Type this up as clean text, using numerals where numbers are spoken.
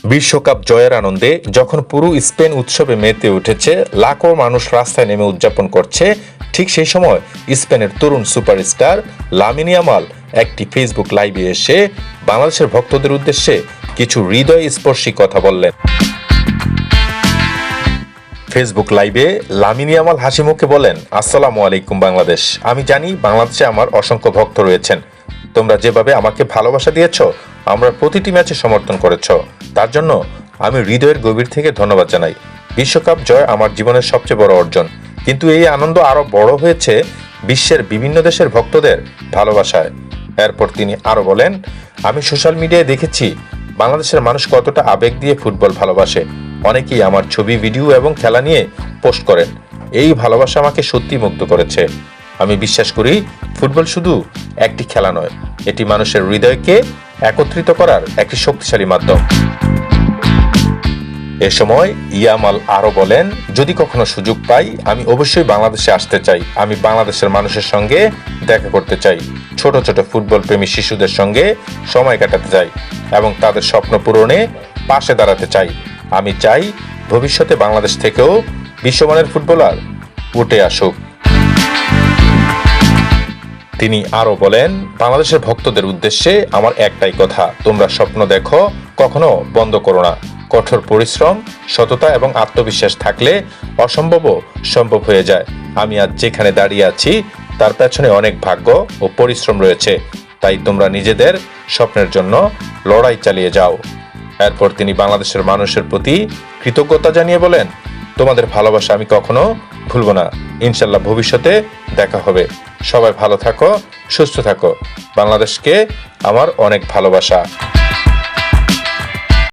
বিশ্বকাপ জয়ের আনন্দে যখন পুরো স্পেন উৎসবে মেতে উঠেছে, লাখো মানুষ রাস্তায় নেমে উদযাপন করছে, ঠিক সেই সময় স্পেনের তরুণ সুপারস্টার লামিন ইয়ামাল একটি ফেসবুক লাইভে এসে বাংলাদেশের ভক্তদের উদ্দেশ্যে কিছু হৃদয়স্পর্শী কথা বললেন। ফেসবুক লাইভে লামিন ইয়ামাল হাসি মুখে বলেন, আসসালামু আলাইকুম বাংলাদেশ। আমি জানি বাংলাদেশে আমার অসংখ্য ভক্ত রয়েছেন। তোমরা যেভাবে আমাকে ভালোবাসা দিয়েছ, আমরা প্রতিটি ম্যাচে সমর্থন করেছ, তার জন্য আমি হৃদয়ের গভীর থেকে ধন্যবাদ জানাই। বিশ্বকাপ জয় আমার জীবনের সবচেয়ে বড় অর্জন, কিন্তু এই আনন্দ আরো বড় হয়েছে বিশ্বের বিভিন্ন দেশের ভক্তদের ভালোবাসায়। এরপর তিনি আরো বলেন, আমি সোশ্যাল মিডিয়ায় দেখেছি বাংলাদেশের মানুষ কতটা আবেগ দিয়ে ফুটবল ভালোবাসে। অনেকেই আমার ছবি, ভিডিও এবং খেলা নিয়ে পোস্ট করেন। এই ভালোবাসা আমাকে সত্যি মুগ্ধ করেছে। আমি বিশ্বাস করি ফুটবল শুধু একটি খেলা নয়, এটি মানুষের হৃদয়কে একত্রিত করার একটি শক্তিশালী মাধ্যম। এ সময় ইয়ামাল আরো বলেন, যদি কখনো সুযোগ পাই আমি অবশ্যই বাংলাদেশে আসতে চাই। আমি বাংলাদেশের মানুষের সঙ্গে দেখা করতে চাই, ছোট ছোট ফুটবল প্রেমী শিশুদের সঙ্গে সময় কাটাতে চাই এবং তাদের স্বপ্ন পূরণে পাশে দাঁড়াতে চাই। আমি চাই ভবিষ্যতে বাংলাদেশ থেকেও বিশ্বমানের ফুটবলার উঠে আসুক। তিনি আরো বলেন, বাংলাদেশের ভক্তদের উদ্দেশ্যে আমার একটাই কথা, তোমরা স্বপ্ন দেখো, কখনো বন্ধ করো না। কঠোর পরিশ্রম, সততা এবং আত্মবিশ্বাস থাকলে অসম্ভবও সম্ভব হয়ে যায়। আমি আজ যেখানে দাঁড়িয়ে আছি তার পেছনে অনেক ভাগ্য ও পরিশ্রম রয়েছে। তাই তোমরা নিজেদের স্বপ্নের জন্য লড়াই চালিয়ে যাও। এরপর তিনি বাংলাদেশের মানুষের প্রতি কৃতজ্ঞতা জানিয়ে বলেন, তোমাদের ভালোবাসা আমি কখনো ভুলব না। ইনশাল্লাহ ভবিষ্যতে দেখা হবে। সবাই ভালো থাকো, সুস্থ থাকো। বাংলাদেশকে আমার অনেক ভালোবাসা।